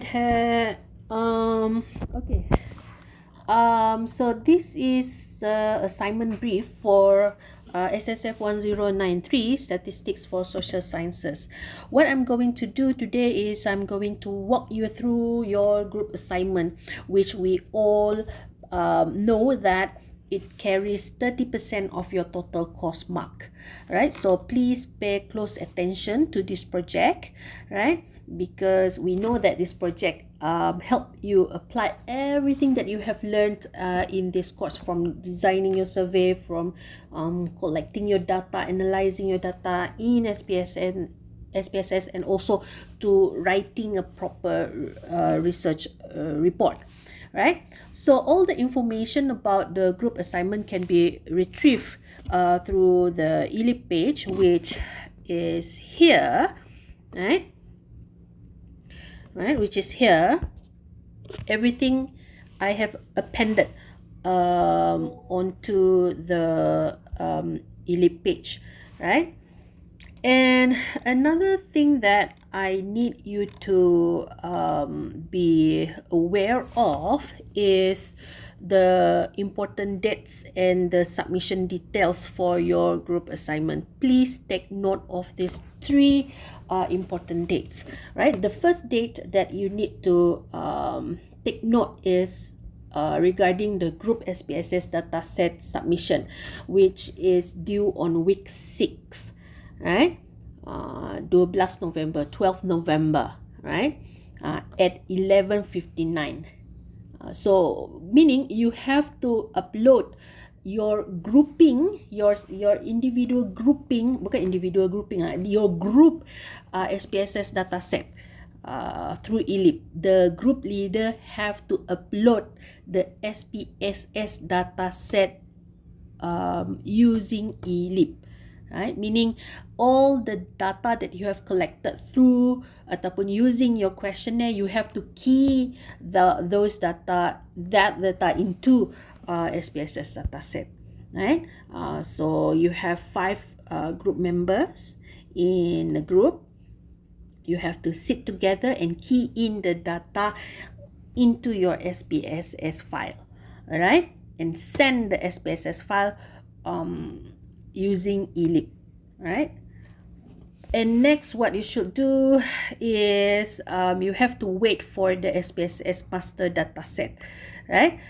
Okay. So this is assignment brief for SSF1093 Statistics for Social Sciences. What I'm going to do today is I'm going to walk you through your group assignment, which we all know that it carries 30% of your total course mark, right? So please pay close attention to this project, right? Because we know that this project help you apply everything that you have learned in this course, from designing your survey, from collecting your data, analyzing your data in SPSS, and also to writing a proper research report, right? So all the information about the group assignment can be retrieved through the ELIP page, which is here, right? Which is here. Everything I have appended onto the ELIP page, right? And another thing that I need you to be aware of is the important dates and the submission details for your group assignment. Please take note of these three important dates, right? The first date that you need to take note is regarding the group SPSS dataset submission, which is due on week 6, right? 12 November, 12 November, right? At 11:59. So meaning you have to upload your grouping, your individual grouping, bukan individual grouping, your group SPSS dataset through ELIP. The group leader have to upload the SPSS dataset using ELIP, right? Meaning all the data that you have collected through ataupun using your questionnaire, you have to key those data into SPSS dataset, right? So you have 5 group members in the group. You have to sit together and key in the data into your SPSS file, all right? And send the SPSS file using ELIP, right? And next, what you should do is you have to wait for the SPSS master dataset, right?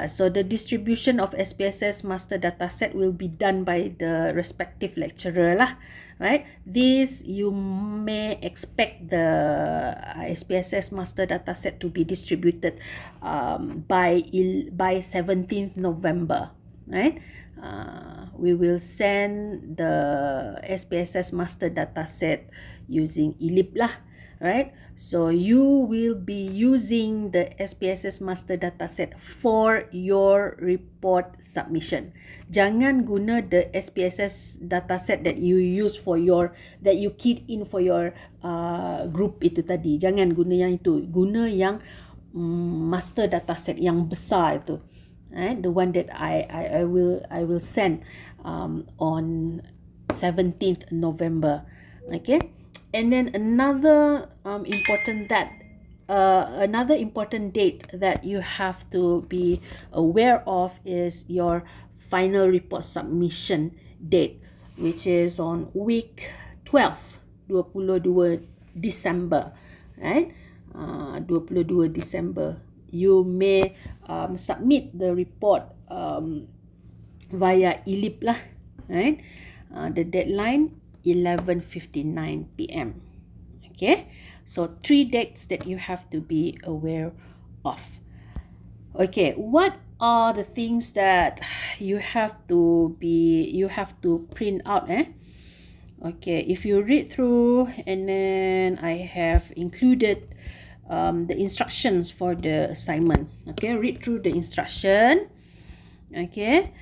So the distribution of SPSS master dataset will be done by the respective lecturer lah, right? This you may expect the SPSS master dataset to be distributed by 17th November, right? We will send the SPSS master dataset using ELIP lah, right? So you will be using the SPSS master dataset for your report submission. Jangan guna the SPSS dataset that you use for that you keyed in for your group itu tadi. Jangan guna yang itu. Guna yang master dataset yang besar itu. Right? The one that I will send on 17th November, okay? And then another important date that you have to be aware of is your final report submission date, which is on week 12, 22 December, right? 22 December. You may submit the report via ELIP lah, right? The deadline 11:59 p.m. Okay, so 3 dates that you have to be aware of. Okay, what are the things that you have to print out? Okay, if you read through, and then I have included the instructions for the assignment. Okay, read through the instruction. Okay,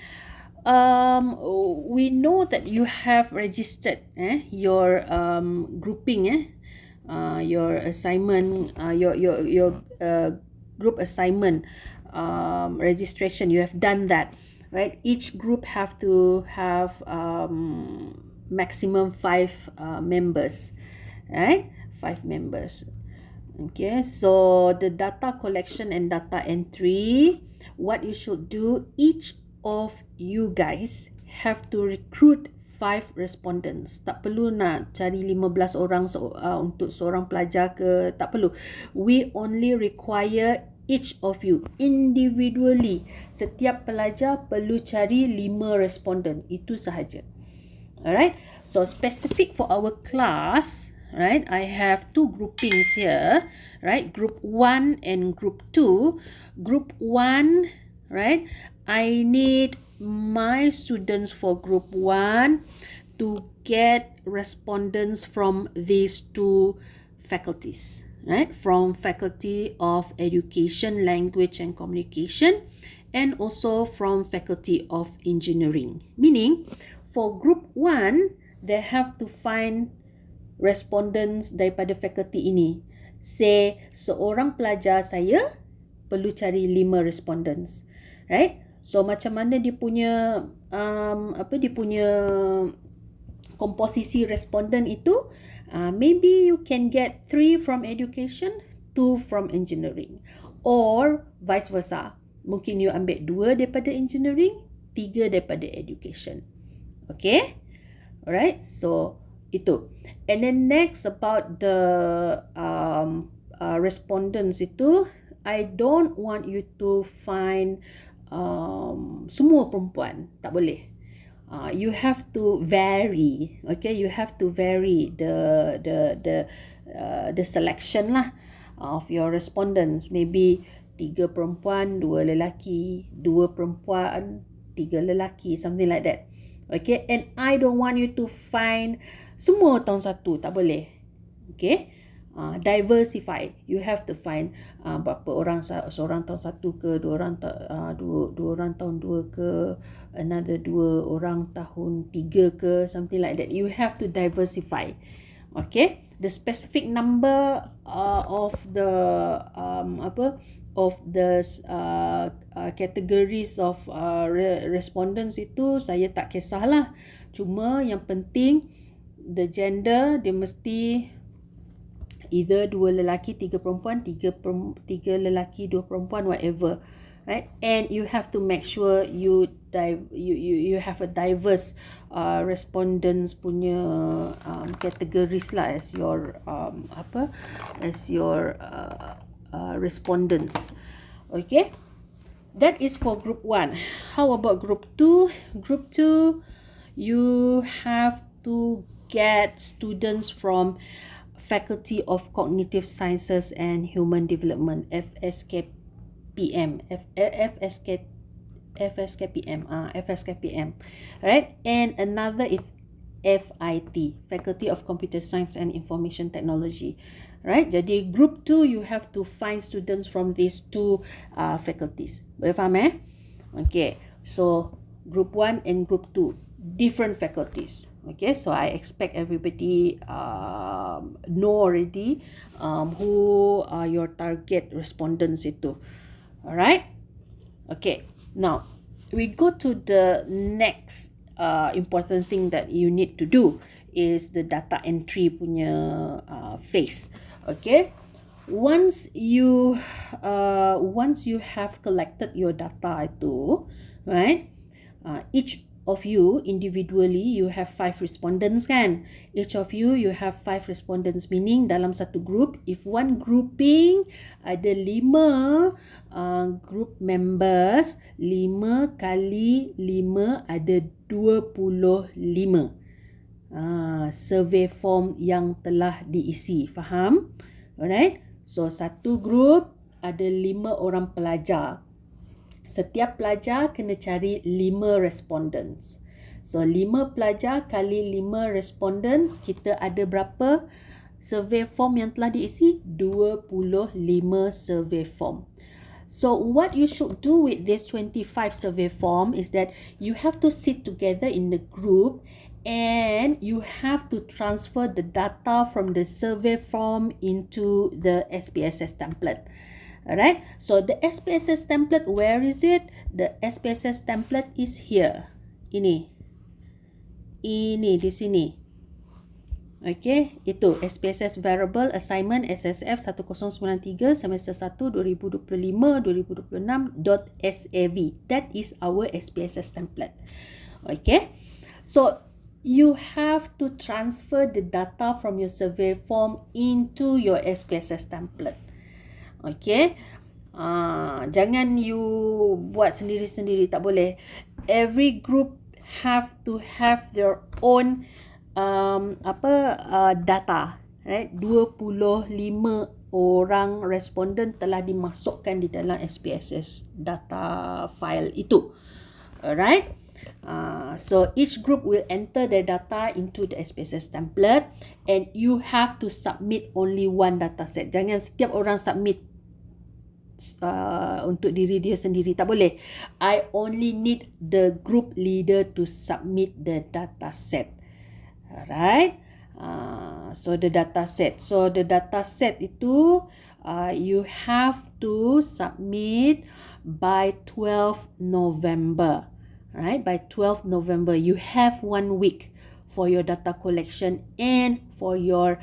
we know that you have registered your grouping, your assignment, your group assignment registration. You have done that, right? Each group have to have maximum 5 members, right? 5 members. Okay, so the data collection and data entry, what you should do, each of you guys have to recruit 5 respondents. Tak perlu nak cari 15 orang untuk seorang pelajar ke, tak perlu. We only require each of you individually. Setiap pelajar perlu cari 5 respondent. Itu sahaja. Alright, so specific for our class, right, I have 2 groupings here, right, group 1 and group 2. Group 1, right, I need my students for group 1 to get respondents from these 2 faculties, right, from Faculty of Education, Language and Communication, and also from Faculty of Engineering. Meaning, for group 1, they have to find respondents daripada faculty ini. Say, seorang pelajar saya perlu cari 5 respondents. Right? So, macam mana dia punya dia punya komposisi respondent itu? Maybe you can get 3 from education, 2 from engineering. Or vice versa. Mungkin you ambil 2 daripada engineering, 3 daripada education. Okay, alright. So itu. And then next about the respondents itu, I don't want you to find semua perempuan. Tak boleh. You have to vary. Okay, you have to vary the selection lah of your respondents. Maybe 3 perempuan, 2 lelaki, 2 perempuan, 3 lelaki, something like that. Okay, and I don't want you to find semua tahun 1, tak boleh. Okay, diversify. You have to find berapa orang, seorang tahun 1 ke, 2 orang dua orang tahun 2 ke, another 2 orang tahun 3 ke, something like that. You have to diversify. Okay, the specific number of the categories of respondents itu saya tak kisahlah. Cuma yang penting the gender dia mesti either 2 lelaki 3 perempuan, 3 lelaki 2 perempuan, whatever, right? And you have to make sure you have a diverse respondents punya categories lah as your respondents. Okay, that is for group 1. How about group 2? Group 2, you have to get students from Faculty of Cognitive Sciences and Human Development, FSKPM, FSKPM, right? And another is FIT, Faculty of Computer Science and Information Technology, right? Jadi group 2, you have to find students from these 2 faculties. Boleh faham Okay, so group 1 and group 2, different faculties. Okay, so I expect everybody know already who are your target respondents itu. Alright? Okay, now we go to the next important thing that you need to do is the data entry punya phase. Okay, once you have collected your data itu, right? Each of you individually you have 5 respondents kan. Each of you have 5 respondents, meaning dalam satu group, if one grouping ada 5 group members, 5 kali 5 ada 25 survey form yang telah diisi. Faham? Alright, so satu group ada 5 orang pelajar. Setiap pelajar kena cari 5 respondents. So 5 pelajar kali 5 respondents, kita ada berapa survey form yang telah diisi? 25 survey form. So what you should do with this 25 survey form is that you have to sit together in the group and you have to transfer the data from the survey form into the SPSS template. Alright, so the SPSS template, where is it? The SPSS template is here. Ini di sini. Okay, itu SPSS Variable Assignment SSF1093 semester 1 2025-2026.sav. That is our SPSS template. Okay, so you have to transfer the data from your survey form into your SPSS template. Okay, jangan you buat sendiri-sendiri, tak boleh. Every group have to have their own data, right? 25 orang responden telah dimasukkan di dalam SPSS data file itu. Alright? So each group will enter their data into the SPSS template and you have to submit only one data set. Jangan setiap orang submit untuk diri dia sendiri, tak boleh. I only need the group leader to submit the data set. Alright, so the data set itu you have to submit by 12 November. Right, by 12 November you have 1 week for your data collection and for your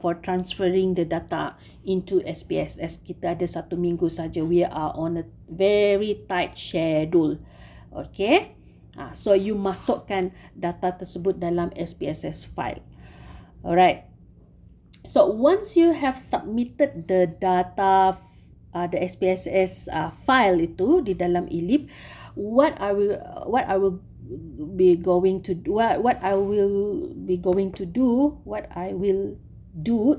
for transferring the data into SPSS. Kita ada 1 minggu saja. We are on a very tight schedule. Okay, so you masukkan data tersebut dalam SPSS file. Alright, so once you have submitted the data, the SPSS file itu di dalam ELIP, what I will be going to do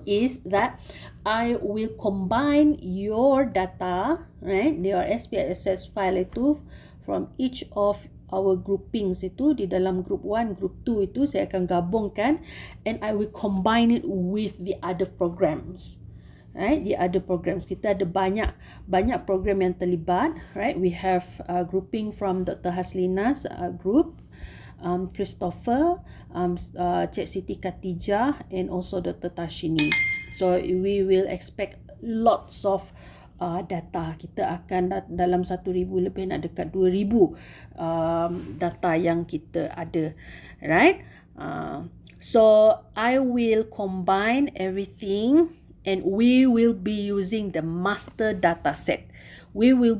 is that I will combine your data, right, your SPSS file itu from each of our groupings itu di dalam group 1, group 2 itu saya akan gabungkan and I will combine it with the other programs. Right, the other programs, kita ada banyak program yang terlibat, right? We have grouping from Dr. Haslina's group, Christopher, Cik Siti Khatijah and also Dr. Tashini. So we will expect lots of data. Kita akan dalam 1,000 lebih, nak dekat 2,000 data yang kita ada, right? So I will combine everything and we will be using the master data set. Master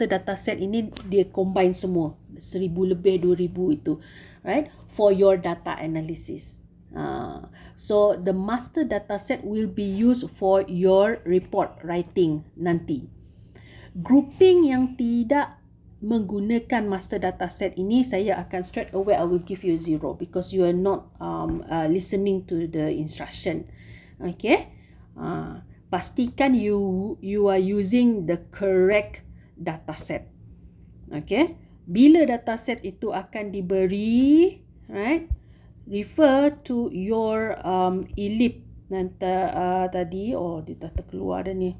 data set ini dia combine semua 1,000 lebih 2,000 itu, right, for your data analysis. So the master data set will be used for your report writing nanti. Grouping yang tidak menggunakan master data set ini, saya akan straight away I will give you 0 because you are not listening to the instruction. Okay, pastikan you are using the correct data set. Okay, bila data set itu akan diberi, right, refer to your ELIP nanti tadi. Dia dah terkeluar dah ni.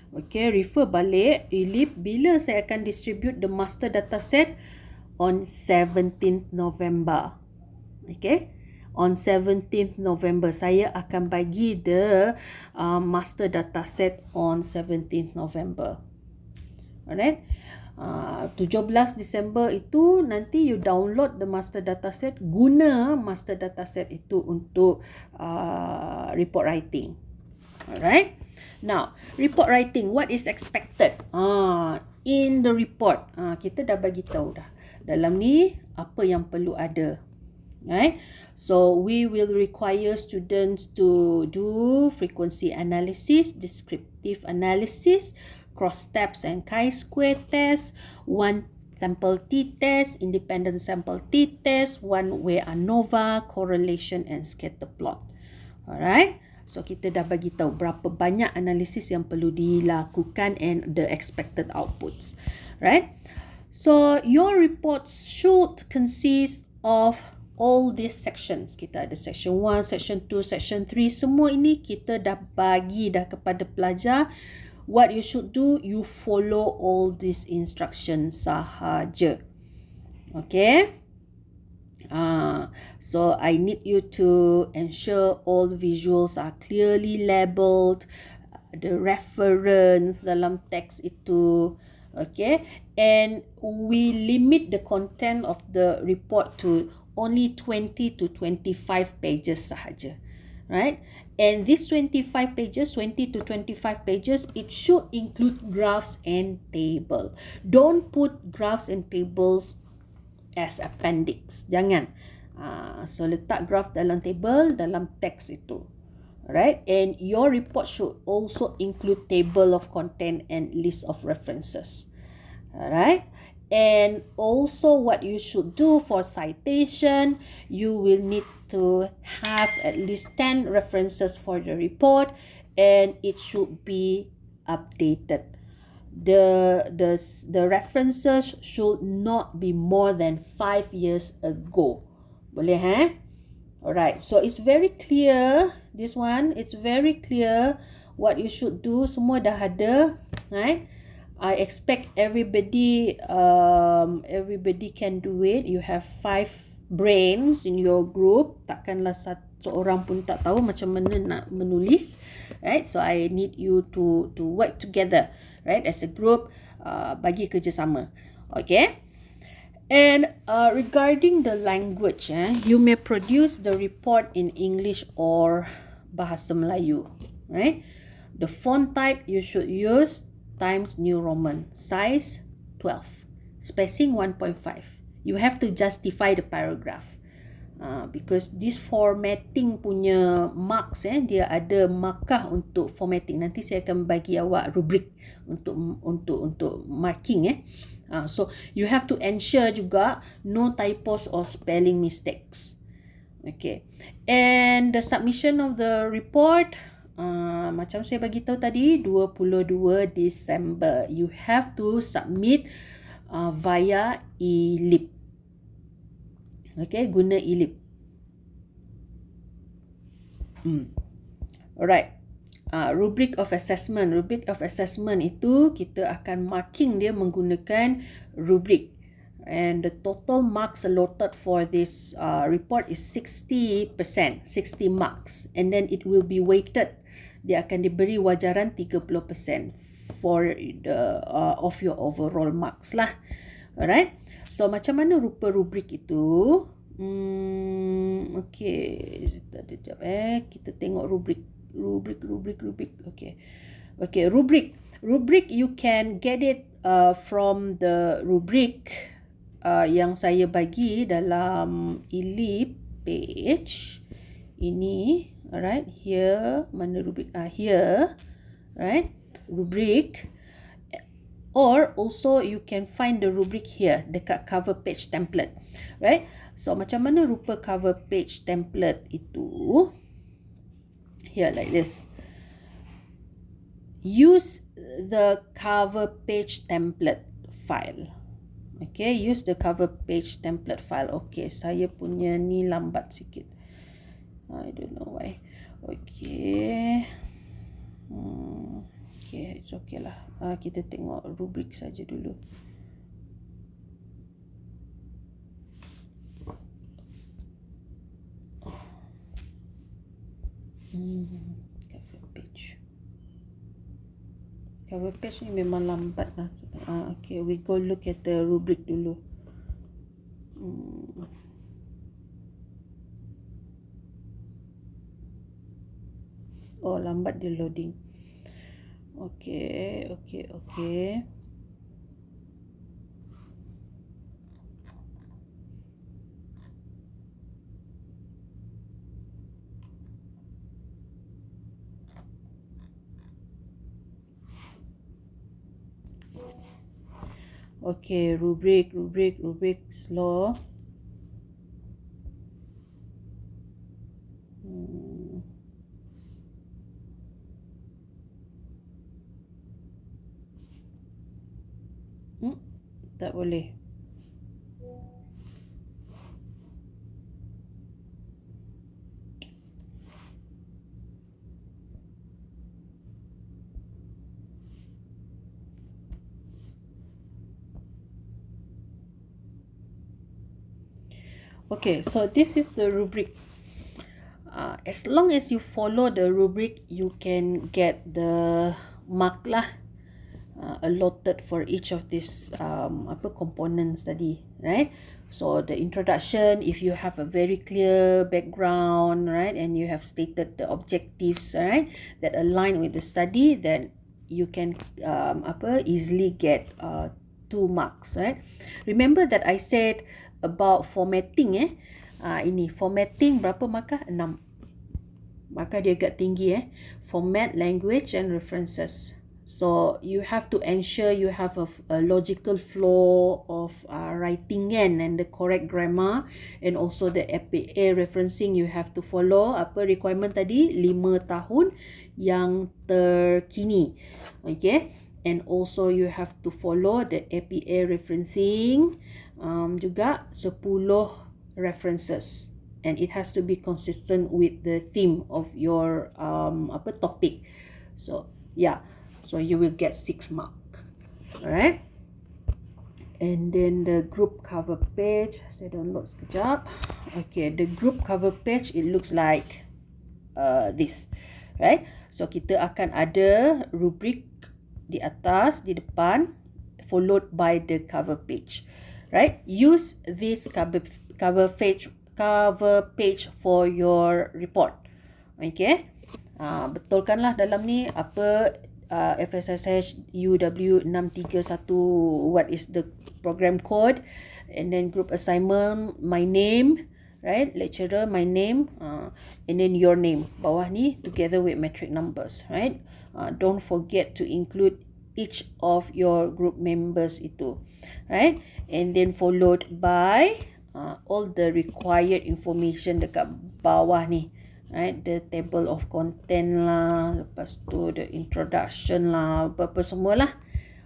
Okay, refer balik ELIP bila saya akan distribute the master data set on 17th November. Okay, on 17th November saya akan bagi the master data set on 17th November. Alright, 17 Disember itu nanti you download the master data set, guna master data set itu untuk report writing. Alright, now report writing, what is expected in the report? Kita dah bagi tahu dah dalam ni apa yang perlu ada, right? So we will require students to do frequency analysis, descriptive analysis, cross steps and chi-square test, one sample t-test, independent sample t-test, one way ANOVA, correlation and scatter plot. Alright, so kita dah bagi tahu berapa banyak analisis yang perlu dilakukan and the expected outputs, right? So your reports should consist of all these sections. Kita ada section 1, section 2, section 3, semua ini kita dah bagi dah kepada pelajar. What you should do, you follow all these instructions sahaja. Okay, so I need you to ensure all the visuals are clearly labeled, the reference dalam teks itu, okay, and we limit the content of the report to only 20 to 25 pages sahaja, right? And these 25 pages, 20 to 25 pages, it should include graphs and table. Don't put graphs and tables as appendix. Jangan. So letak graph dalam table, dalam teks itu. Right? And your report should also include table of content and list of references. Alright? And also what you should do for citation, you will need to have at least 10 references for the report, and it should be updated. The references should not be more than 5 years ago. Boleh Alright, so it's very clear, this one, it's very clear what you should do. Semua dah ada, right? I expect everybody can do it. You have 5 brains in your group. Takkanlah seorang pun tak tahu macam mana nak menulis, right? So I need you to work together, right? As a group, bagi kerjasama. Okay? And regarding the language, you may produce the report in English or Bahasa Melayu, right? The font type you should use Times New Roman, size 12, spacing 1.5. You have to justify the paragraph. Because this formatting punya marks, dia ada markah untuk formatting. Nanti saya akan bagi awak rubrik untuk marking. So you have to ensure juga no typos or spelling mistakes. Okay. And the submission of the report, macam saya bagi tahu tadi, 22 Disember. You have to submit via e-lib. Okay, guna e-lib. Alright. Rubric of assessment. Rubric of assessment itu kita akan marking dia menggunakan rubric. And the total marks allotted for this report is 60%, 60 marks. And then it will be weighted. Dia akan diberi wajaran 30% for the of your overall marks lah. Alright. So macam mana rupa rubrik itu? Okay. Sekejap kita tengok rubrik. Okay, rubric you can get it from the rubric yang saya bagi dalam e-lib page ini. Alright, here mana rubric? Here, right? Rubric. Or also you can find the rubric here dekat cover page template, right? So macam mana rupa cover page template itu? Here like this. Use the cover page template file. Okay, use the cover page template file. Okay, saya punya ni lambat sikit. I don't know why. Okay. Okay, it's okay lah. Kita tengok rubrik saja dulu. Cover page. Cover page ni memang lambat lah. Okay, we go look at the rubric dulu. Oh, lambat dia loading. Okay. Okay, rubric slow. Tak boleh. Okay, so this is the rubric. As long as you follow the rubric, you can get the mark lah. allotted for each of these components tadi, right? So the introduction, if you have a very clear background, right, and you have stated the objectives, right, that align with the study, then you can easily get 2 marks, right? Remember that I said about formatting ini formatting berapa markah? 6. Maka dia agak tinggi format, language and references. So you have to ensure you have a logical flow of writing and the correct grammar, and also the APA referencing you have to follow. Apa requirement tadi? 5 tahun yang terkini. Okay, and also you have to follow the APA referencing juga 10 references, and it has to be consistent with the theme of your topic. So yeah, so you will get 6 mark. Alright, and then the group cover page, saya download sekejap. Okay, the group cover page, it looks like this, right? So kita akan ada rubrik di atas, di depan, followed by the cover page, right? Use this cover page for your report. Okay, betulkanlah dalam ni apa FSSH UW631, what is the program code, and then group assignment, my name, right, lecturer, my name, and then your name bawah ni together with metric numbers, right? Don't forget to include each of your group members itu, right? And then followed by all the required information dekat bawah ni, right? The table of content lah, lepas tu the introduction lah, apa-apa semualah.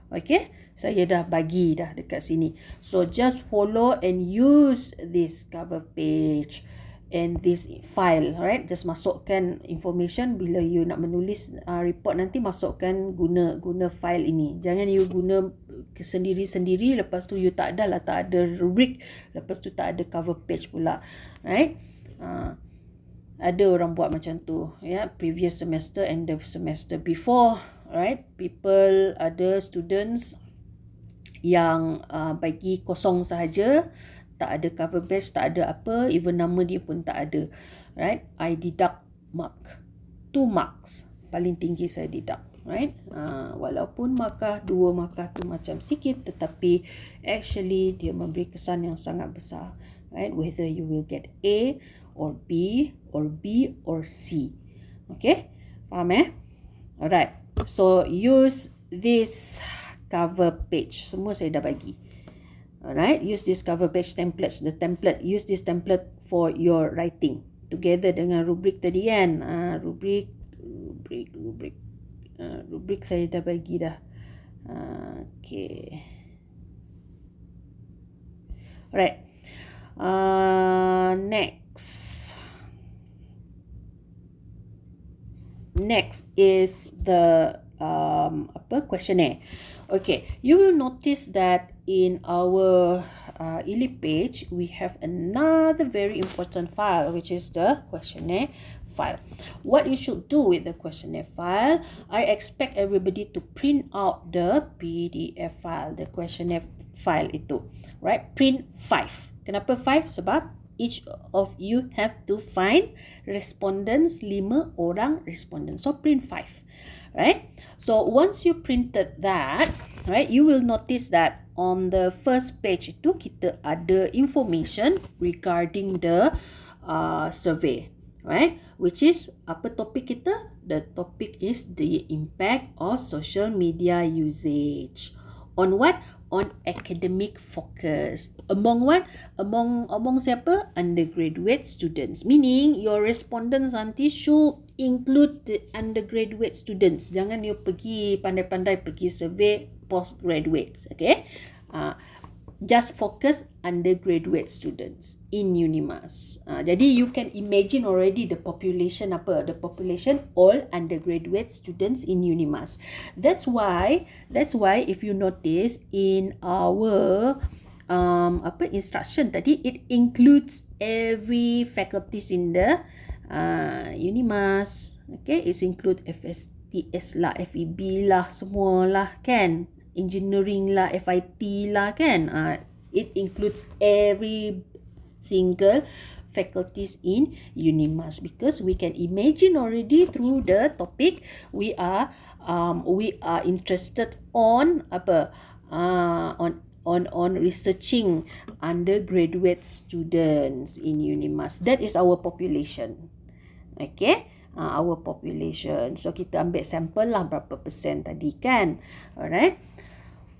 Okay, saya dah bagi dah dekat sini. So just follow and use this cover page and this file, right? Just masukkan information bila you nak menulis report nanti, masukkan guna file ini. Jangan you guna sendiri-sendiri, lepas tu you tak ada rubrik, lepas tu tak ada cover page pula, right? Ada orang buat macam tu, ya, previous semester and the semester before, right? People, ada students yang bagi kosong sahaja, tak ada cover page, tak ada apa, even nama dia pun tak ada, right? I deduct mark 2 marks, paling tinggi saya deduct, right? Walaupun markah 2 markah tu macam sikit, tetapi actually dia memberi kesan yang sangat besar, right? Whether you will get A or B or B or C. Okay, faham Alright, so use this cover page, semua saya dah bagi. Alright, use this cover page templates, use this template for your writing together dengan rubrik tadi kan. Rubrik saya dah bagi dah. Okay, alright. Next is the questionnaire. Okay, you will notice that in our ELIP page we have another very important file, which is the questionnaire file. What you should do with the questionnaire file, I expect everybody to print out the PDF file, the questionnaire file itu, right? Print 5. Kenapa 5? Sebab each of you have to find respondents, 5 orang respondents. So print 5, right? So once you printed that, right, you will notice that on the first page itu kita ada information regarding the survey, right? Which is apa topik kita? The topic is the impact of social media usage. On what? On academic focus. Among what? Among siapa? Undergraduate students. Meaning your respondents nanti should include the undergraduate students. Jangan you pergi pandai-pandai pergi survey postgraduates. Okay? Just focus undergraduate students in Unimas. Jadi you can imagine already the population apa? The population all undergraduate students in Unimas. That's why if you notice in our instruction tadi, it includes every faculties in the Unimas. Okay, it includes FETS lah, FEB lah, semualah kan. Engineering lah, FIT lah kan. It includes every single faculties in UNIMAS, because we can imagine already through the topic we are interested on apa on researching undergraduate students in UNIMAS. That is our population. Okay, our population. So kita ambil sampel lah berapa persen tadi kan. Alright.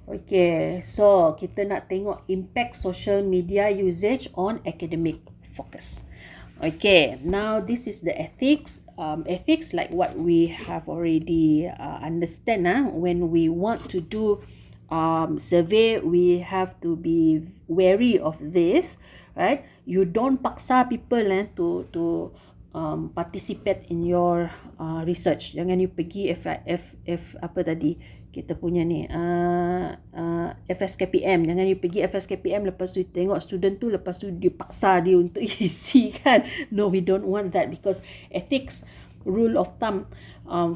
Okay, so kita nak tengok impact social media usage on academic focus. Okay, now this is the ethics. Ethics, like what we have already understand. When we want to do survey, we have to be wary of this, right? You don't paksa people to participate in your research. Jangan you pergi F apa tadi kita punya ni FSKPM. Jangan you pergi FSKPM lepas tu tengok student tu, lepas tu dia paksa dia untuk isi kan. No, we don't want that, because ethics rule of thumb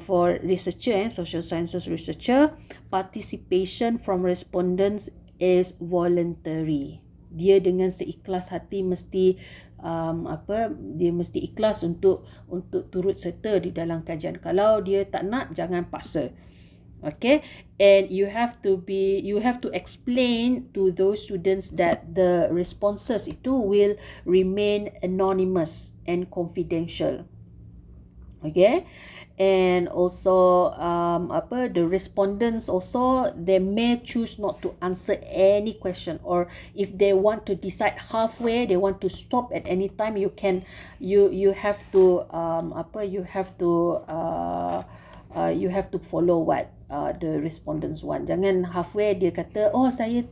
for researcher, social sciences researcher, participation from respondents is voluntary. Dia dengan seikhlas hati mesti dia mesti ikhlas untuk turut serta di dalam kajian. Kalau dia tak nak, jangan paksa. Okay, and you have to explain to those students that the responses itu will remain anonymous and confidential. Okay, and also the respondents also, they may choose not to answer any question, or if they want to decide halfway, they want to stop at any time, you have to you have to follow what the respondents want. Jangan halfway dia kata, oh saya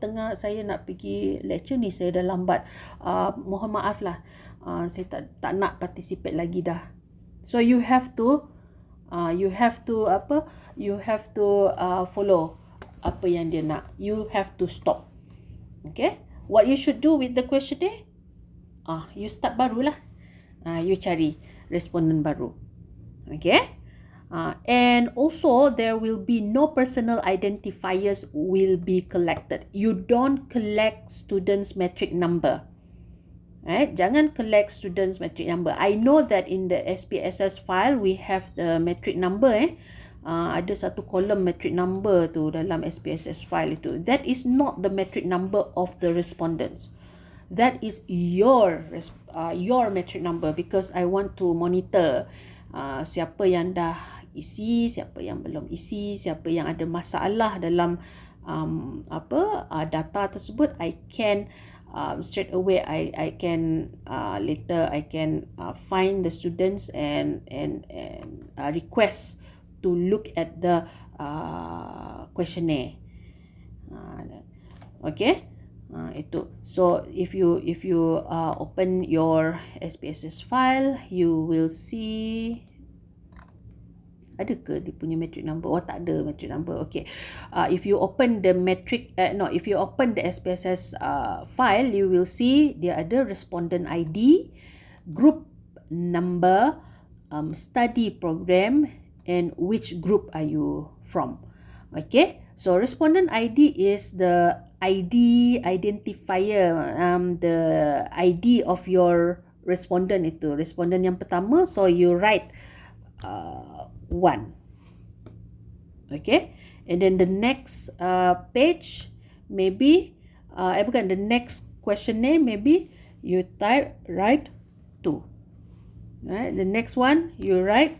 nak pergi lecture ni, saya dah lambat, mohon maaf lah, saya tak nak participate lagi dah. So you have to follow apa yang dia nak. You have to stop. Okay, what you should do with the questionnaire, you start barulah, you cari responden baru. Okay. And also there will be no personal identifiers will be collected. You don't collect students' metric number. Right? Jangan collect students' metric number. I know that in the SPSS file we have the metric number. Ada satu kolom metric number tu dalam SPSS file itu. That is not the metric number of the respondents. That is your metric number, because I want to monitor siapa yang dah isi, siapa yang belum isi, siapa yang ada masalah dalam data tersebut. I can straight away I can later I can find the students and request to look at the questionnaire. Okay, itu. So if you open your SPSS file, you will see, ada ke dia punya metric number? Oh, tak ada metric number. Okay. If you open the if you open the SPSS file, you will see dia ada respondent ID, group number, study program, and which group are you from. Okay. So respondent ID is the identifier, the ID of your respondent itu. Respondent yang pertama, so you write 1. Okay, and then the next page, maybe the next questionnaire, maybe you write 2. Right, the next one you write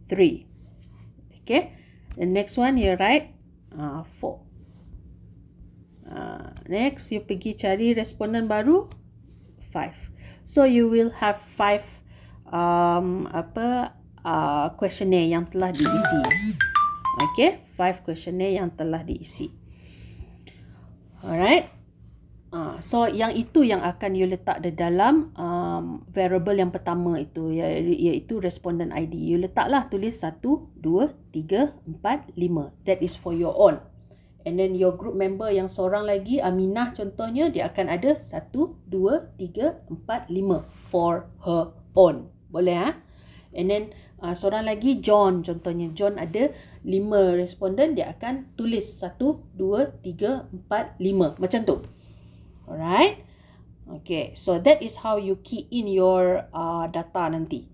3. Okay, the next one you write 4. Next you pergi cari responden baru 5. So you will have 5 questionnaire yang telah diisi. Okay, 5 questionnaire yang telah diisi. Alright. So yang itu yang akan you letak di dalam variable yang pertama itu, iaitu respondent ID. You letaklah, tulis 1, 2, 3, 4, 5. That is for your own. And then your group member yang seorang lagi, Aminah contohnya, dia akan ada 1, 2, 3, 4, 5 for her own. Boleh And then Seorang lagi John, contohnya John ada 5 responden, dia akan tulis 1, 2, 3, 4, 5 macam tu. Alright. Okay, so that is how you key in your data nanti.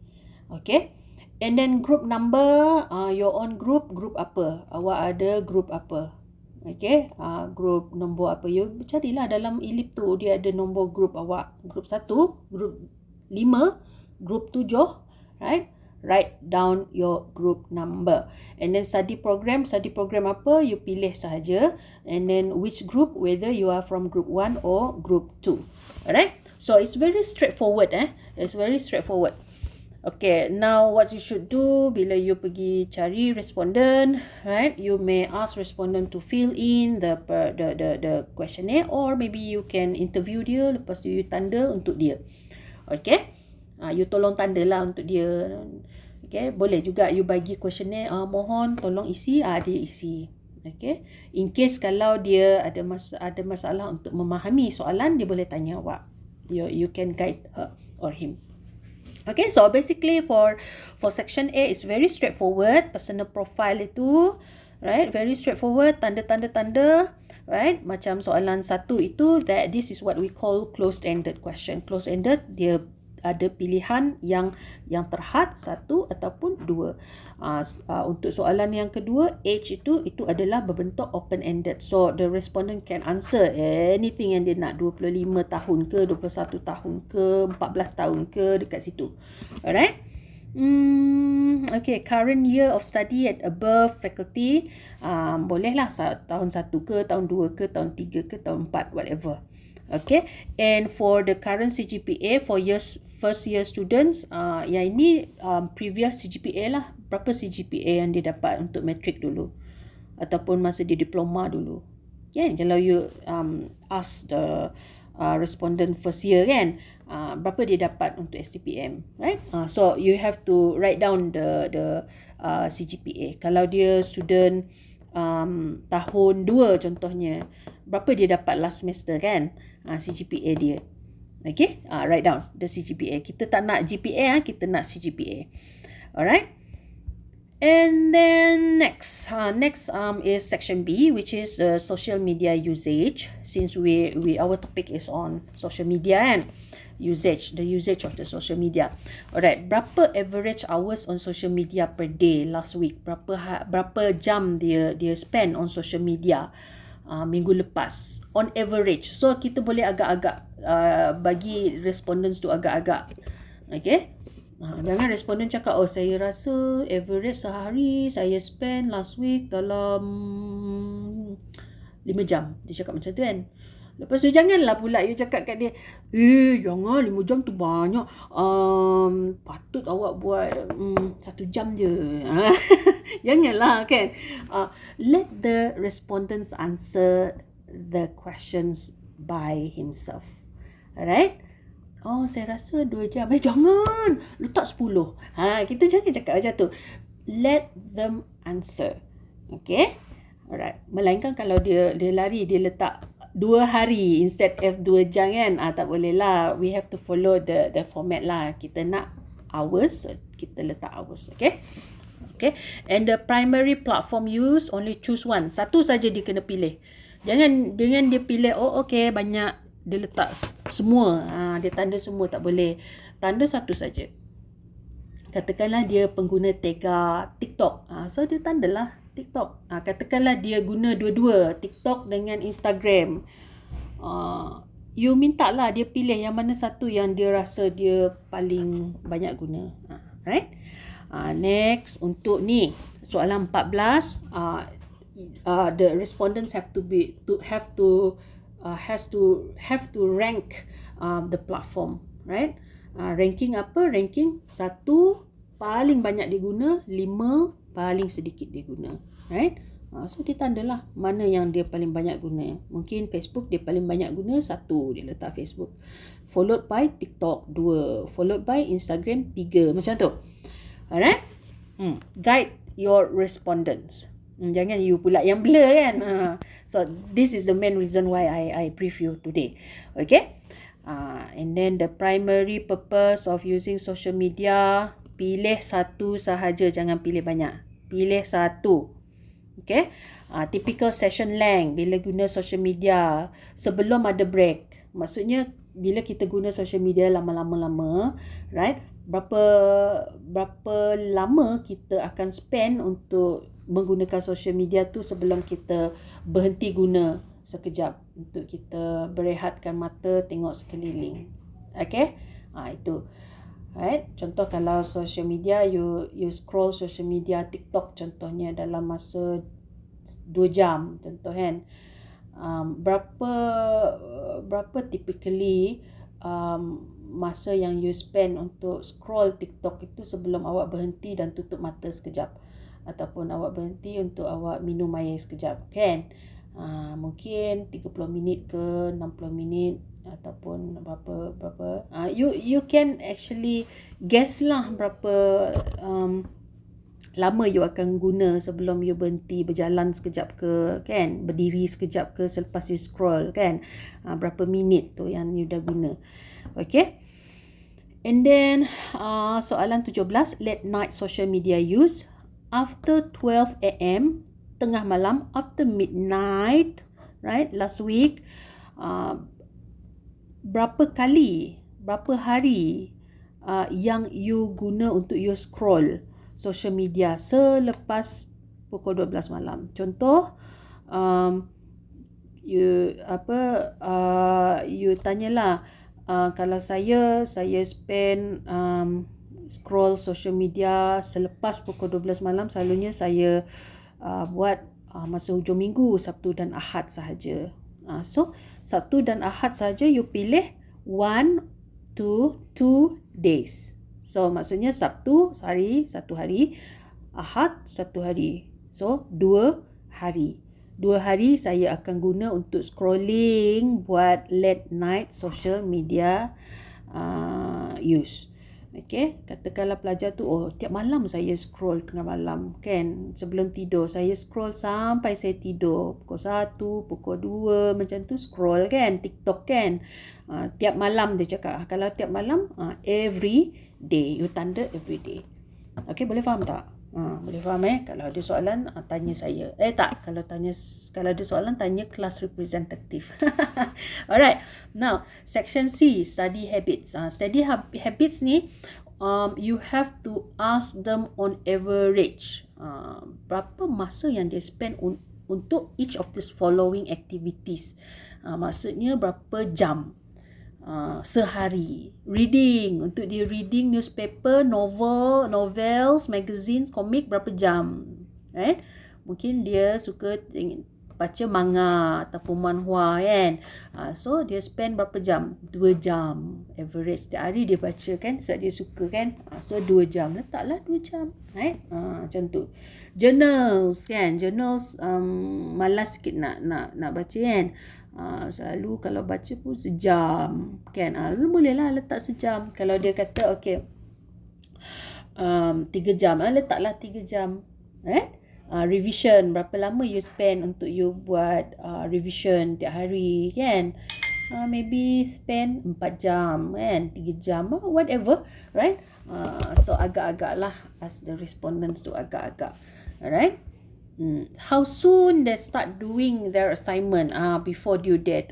Okay. And then group number, your own group apa? Awak ada group apa? Okay, group nombor apa? You carilah dalam ELIP tu, dia ada nombor group awak. Group 1, group 5, group 7, right? Write down your group number. And then study program apa? You pilih sahaja. And then which group, whether you are from group 1 or group 2. Alright? So it's very straightforward. It's very straightforward. Okay, now what you should do bila you pergi cari respondent, right? You may ask respondent to fill in the questionnaire, or maybe you can interview dia, lepas tu you tanda untuk dia. Okay? You tolong tanda lah untuk dia. Okay, boleh juga you bagi questionnaire, mohon tolong isi, dia isi. Okay? In case kalau dia ada masalah untuk memahami soalan, dia boleh tanya awak. You can guide her or him. Okay, so basically for section A, it's very straightforward. Personal profile itu, right? Very straightforward. Tanda, right? Macam soalan 1 itu, that this is what we call closed-ended question. Closed-ended, dia ada pilihan yang terhad 1 ataupun 2. Untuk soalan yang kedua, age itu adalah berbentuk open-ended. So the respondent can answer anything yang dia nak, 25 tahun ke, 21 tahun ke, 14 tahun ke, dekat situ. Alright? Okay, current year of study at above faculty, bolehlah tahun 1 ke, tahun 2 ke, tahun 3 ke, tahun 4, whatever. Okay, and for the current CGPA for first year students, yang ini previous CGPA lah. Berapa CGPA yang dia dapat untuk matric dulu ataupun masa dia diploma dulu. Kan, kalau you ask the respondent first year kan, berapa dia dapat untuk STPM, right? So you have to write down the CGPA. Kalau dia student tahun 2 contohnya, berapa dia dapat last semester kan, CGPA dia. Okay, write down the CGPA. Kita tak nak GPA, kita nak CGPA. Alright. And then next is section B, which is social media usage. Since our topic is on social media and the usage of the social media. Alright, berapa average hours on social media per day last week? Berapa jam dia spend on social media minggu lepas on average? So kita boleh agak-agak bagi respondents tu agak-agak. Okay, jangan respondent cakap, saya rasa average sehari saya spend last week dalam 5 jam. Dia cakap macam tu kan. Lepas tu janganlah pula you cakap kat dia, jangan 5 jam tu banyak, patut awak buat 1 jam je. Janganlah kan. Let the respondents answer the questions by himself. Alright? Saya rasa 2 jam. Jangan, letak 10. Kita jangan cakap macam tu. Let them answer. Okay? Alright. Melainkan kalau dia lari, dia letak 2 hari instead of 2 jam kan, tak boleh lah. We have to follow the format lah. Kita nak hours, so kita letak hours. Okay? Okay. And the primary platform use, only choose one. Satu saja dia kena pilih. Jangan dia pilih, okay, banyak, dia letak semua. Dia tanda semua, tak boleh. Tanda satu saja. Katakanlah dia pengguna tega TikTok. So dia tandalah TikTok. Katakanlah dia guna dua-dua, TikTok dengan Instagram. You minta lah dia pilih yang mana satu yang dia rasa dia paling banyak guna. Right? Next, untuk ni soalan 14, the respondents have to rank the platform, right? Ranking apa? Ranking 1 paling banyak dia guna, 5 paling sedikit dia guna, right? So dia tandalah mana yang dia paling banyak guna. Mungkin Facebook dia paling banyak guna, 1 dia letak Facebook, followed by TikTok 2, followed by Instagram 3, macam tu. Alright? Guide your respondents. Jangan you pula yang blur kan. So this is the main reason why I brief you today. Okay? And then the primary purpose of using social media, pilih satu sahaja, jangan pilih banyak. Pilih satu. Okay. Typical session length bila guna social media sebelum ada break. Maksudnya bila kita guna social media lama-lama, right? Berapa lama kita akan spend untuk menggunakan social media tu sebelum kita berhenti guna sekejap untuk kita berehatkan mata, tengok sekeliling. Okay? Itu. Right? Contoh kalau social media, you scroll social media TikTok contohnya dalam masa 2 jam contoh kan. Berapa typically masa yang you spend untuk scroll TikTok itu sebelum awak berhenti dan tutup mata sekejap, ataupun awak berhenti untuk awak minum air sekejap kan. Mungkin 30 minit ke 60 minit ataupun berapa you can actually guess lah berapa lama you akan guna sebelum you berhenti berjalan sekejap ke kan, berdiri sekejap ke selepas you scroll kan. Berapa minit tu yang you dah guna. Okay. And then soalan 17, late night social media use after 12 am, tengah malam, after midnight, right, last week. Berapa hari yang you guna untuk you scroll social media selepas pukul 12 malam. Contoh, you tanyalah, kalau saya spend scroll social media selepas pukul 12 malam, selalunya saya buat masa hujung minggu, Sabtu dan Ahad sahaja. So Sabtu dan Ahad saja you pilih 1 to 2 days. So maksudnya Sabtu satu hari, Ahad satu hari. So 2 hari. 2 hari saya akan guna untuk scrolling buat late night social media use. Okay, katakanlah pelajar tu, tiap malam saya scroll tengah malam kan, sebelum tidur saya scroll sampai saya tidur, pukul 1, pukul 2 macam tu scroll kan, TikTok kan. Tiap malam dia cakap. Kalau tiap malam, every day, you tanda every day. Okay, boleh faham tak? Boleh faham Kalau ada soalan, tanya saya. Kalau ada soalan, tanya kelas representative. Alright. Now, section C, study habits. Study habits ni, you have to ask them on average. Berapa masa yang dia spend untuk each of these following activities. Maksudnya berapa jam sehari. Reading, untuk dia reading newspaper, novels, magazines, komik, berapa jam, right? Mungkin dia suka baca manga ataupun manhwa kan. So dia spend berapa jam? 2 jam average. Setiap hari dia baca kan, sebab dia suka kan. So 2 jam, letaklah 2 jam, right? Macam tu. Journals kan, journals malas sikit nak baca kan. Selalu kalau baca pun sejam kan. Bolehlah letak sejam. Kalau dia kata okay, 3 jam, letaklah 3 jam, right? Revision, berapa lama you spend untuk you buat revision tiap hari kan. Maybe spend 4 jam kan, 3 jam, whatever, right? So agak-agak lah, as the respondents tu agak-agak. Alright. How soon they start doing their assignment before due date.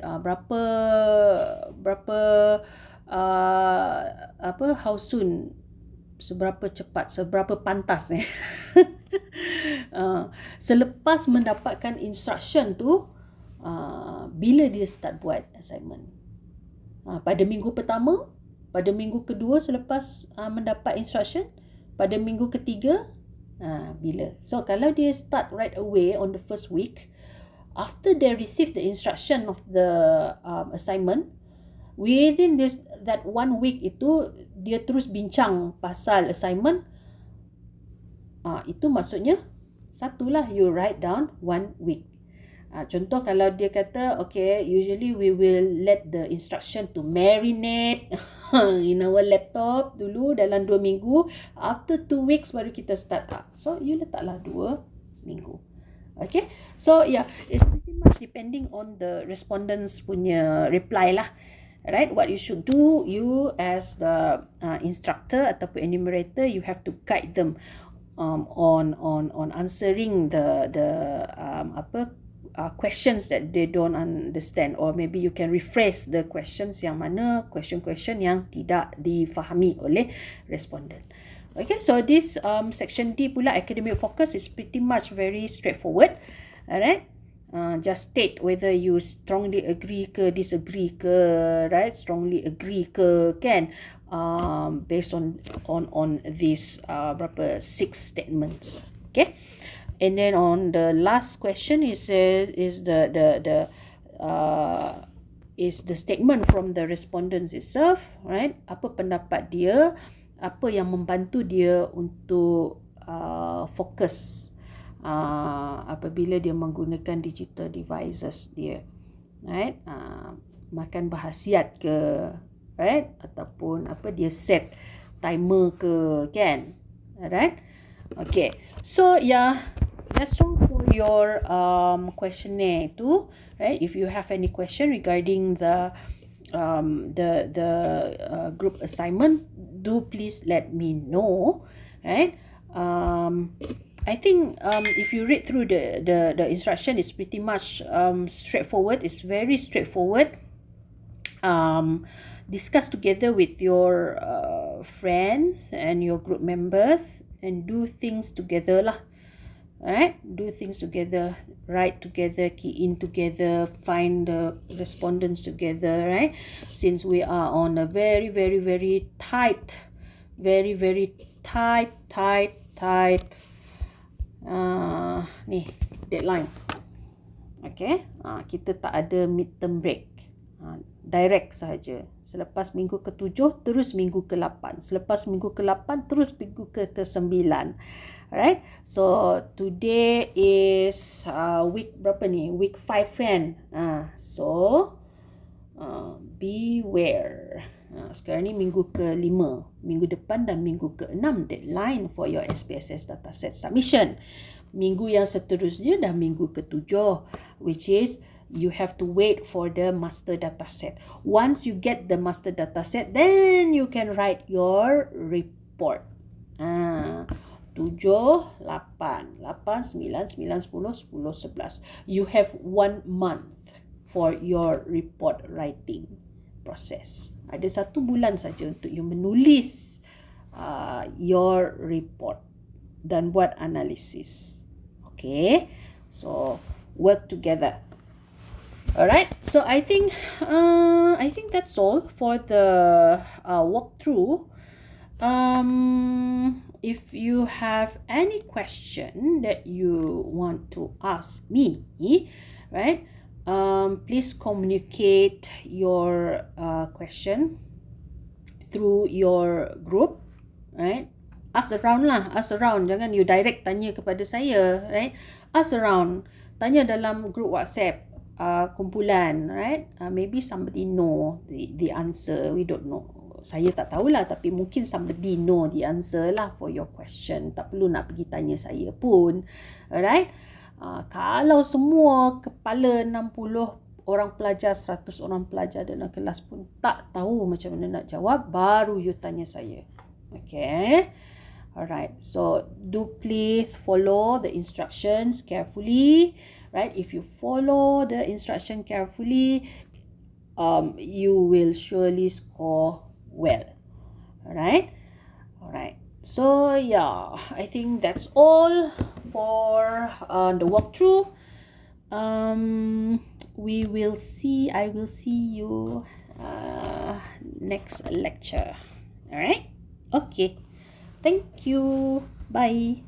How soon, seberapa cepat, seberapa pantas selepas mendapatkan instruction tu, bila dia start buat assignment. Pada minggu pertama, pada minggu kedua selepas mendapat instruction, pada minggu ketiga, bila. So kalau dia start right away on the first week, after they receive the instruction of the assignment, within that 1 week itu dia terus bincang pasal assignment, itu maksudnya satulah, you write down 1 week. Contoh kalau dia kata okay, usually we will let the instruction to marinate in our laptop dulu dalam 2 minggu, after 2 weeks baru kita start up. So you letaklah 2 minggu. Okay, so yeah, it's pretty much depending on the respondents punya reply lah. Right, what you should do, you as the instructor ataupun enumerator, you have to guide them on answering the questions that they don't understand, or maybe you can rephrase the questions yang mana question yang tidak difahami oleh respondent. Okay, so this section D pula, academic focus, is pretty much very straightforward. Alright, just state whether you strongly agree ke disagree ke, right? Strongly agree ke, kan? Based on these berapa 6 statements. Okay, and then on the last question is the statement from the respondents itself, right? Apa pendapat dia, apa yang membantu dia untuk fokus apabila dia menggunakan digital devices dia, right? Makan berhasiat ke, right? Ataupun apa, dia set timer ke, kan? Alright, okay, so yeah, that's all for your questionnaire tu, right? If you have any question regarding the group assignment, do please let me know, right? I think if you read through the instruction, it's pretty much straightforward. It's very straightforward. Discuss together with your friends and your group members and do things together lah. Alright, do things together, write together, key in together, find the respondents together, right? Since we are on a very tight ni deadline. Okay, kita tak ada midterm break, direct sahaja. Selepas minggu ke-7 terus minggu ke-8, selepas minggu ke-8 terus minggu ke-9. Alright, so today is week berapa ni? Week 5 kan? So beware. Sekarang ni minggu ke-5, minggu depan dan minggu ke-6 deadline for your SPSS dataset submission. Minggu yang seterusnya dah minggu ke-7, which is you have to wait for the master dataset. Once you get the master dataset, then you can write your report. 7, 8, 9, 10, 11. You have 1 month for your report writing process. Ada 1 bulan saja untuk you menulis your report dan buat analisis. Okay, so work together. Alright, so I think that's all for the walkthrough. If you have any question that you want to ask me, right, please communicate your question through your group, right? Ask around lah, ask around. Jangan you direct tanya kepada saya, right? Ask around. Tanya dalam group WhatsApp kumpulan, right? Maybe somebody know the answer. We don't know. Saya tak tahulah, tapi mungkin somebody know the answer lah for your question. Tak perlu nak pergi tanya saya pun. Alright? Kalau semua kepala 60 orang pelajar, 100 orang pelajar dalam kelas pun tak tahu macam mana nak jawab, baru you tanya saya. Okay? Alright. So, do please follow the instructions carefully. Right? If you follow the instruction carefully, you will surely score well. Alright? Alright. So, yeah, I think that's all for the walkthrough. I will see you next lecture. Alright? Okay. Thank you. Bye.